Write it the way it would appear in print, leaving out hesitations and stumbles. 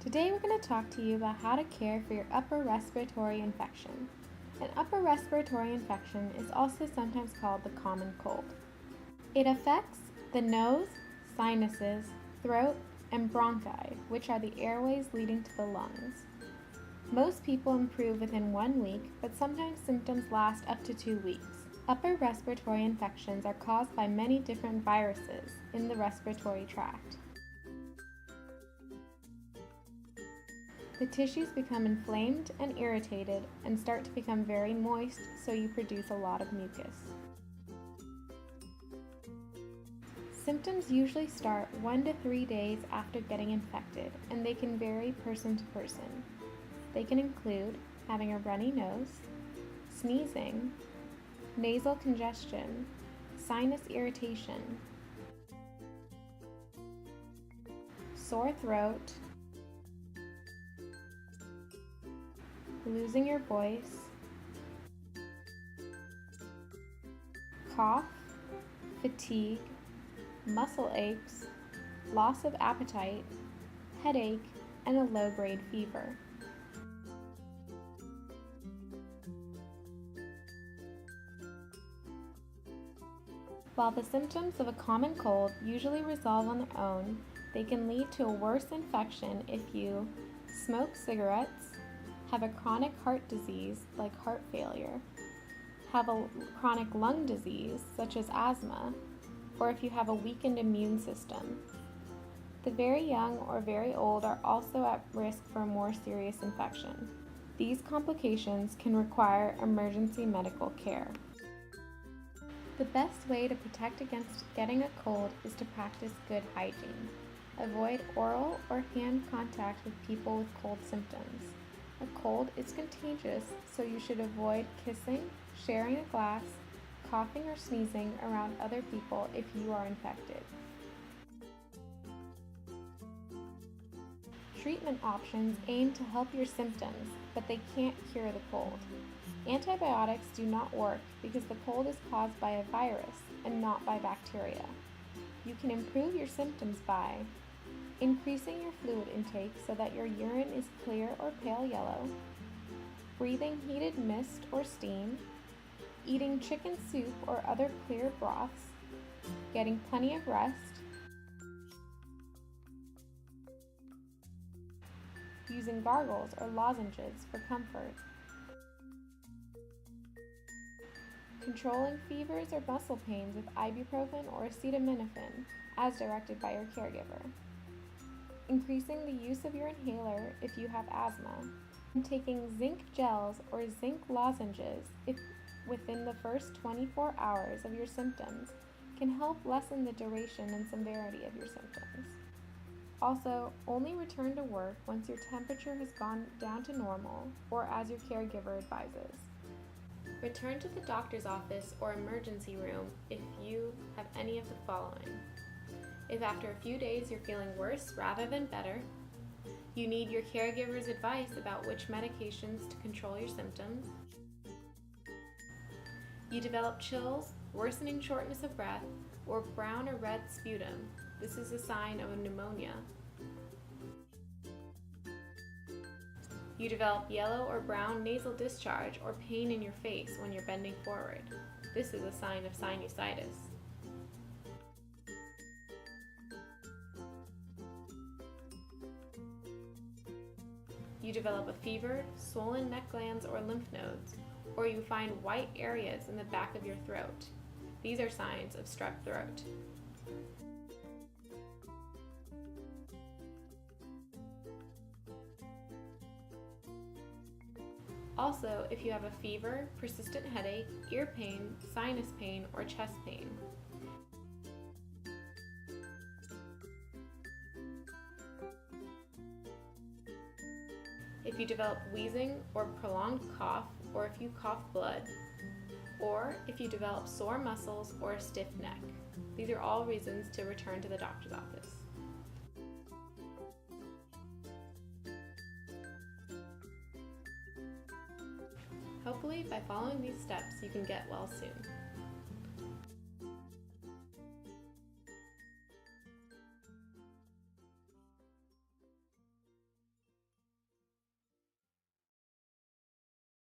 Today we're going to talk to you about how to care for your upper respiratory infection. An upper respiratory infection is also sometimes called the common cold. It affects the nose, sinuses, throat, and bronchi, which are the airways leading to the lungs. Most people improve within 1 week, but sometimes symptoms last up to 2 weeks. Upper respiratory infections are caused by many different viruses in the respiratory tract. The tissues become inflamed and irritated and start to become very moist, so you produce a lot of mucus. Symptoms usually start 1 to 3 days after getting infected, and they can vary person to person. They can include having a runny nose, sneezing, nasal congestion, sinus irritation, sore throat, losing your voice, cough, fatigue, muscle aches, loss of appetite, headache, and a low-grade fever. While the symptoms of a common cold usually resolve on their own, they can lead to a worse infection if you smoke cigarettes, have a chronic heart disease like heart failure, have a chronic lung disease such as asthma, or if you have a weakened immune system. The very young or very old are also at risk for a more serious infection. These complications can require emergency medical care. The best way to protect against getting a cold is to practice good hygiene. Avoid oral or hand contact with people with cold symptoms. A cold is contagious, so you should avoid kissing, sharing a glass, coughing or sneezing around other people if you are infected. Treatment options aim to help your symptoms, but they can't cure the cold. Antibiotics do not work because the cold is caused by a virus and not by bacteria. You can improve your symptoms by increasing your fluid intake so that your urine is clear or pale yellow, breathing heated mist or steam, eating chicken soup or other clear broths, getting plenty of rest, using gargles or lozenges for comfort, controlling fevers or muscle pains with ibuprofen or acetaminophen as directed by your caregiver, increasing the use of your inhaler if you have asthma, and taking zinc gels or zinc lozenges if within the first 24 hours of your symptoms can help lessen the duration and severity of your symptoms. Also, only return to work once your temperature has gone down to normal or as your caregiver advises. Return to the doctor's office or emergency room if you have any of the following. If after a few days you're feeling worse rather than better, you need your caregiver's advice about which medications to control your symptoms, you develop chills, worsening shortness of breath, or brown or red sputum, this is a sign of a pneumonia. You develop yellow or brown nasal discharge or pain in your face when you're bending forward. This is a sign of sinusitis. You develop a fever, swollen neck glands or lymph nodes, or you find white areas in the back of your throat. These are signs of strep throat. Also, if you have a fever, persistent headache, ear pain, sinus pain, or chest pain. If you develop wheezing or prolonged cough, or if you cough blood, or if you develop sore muscles or a stiff neck. These are all reasons to return to the doctor's office. Hopefully, by following these steps, you can get well soon.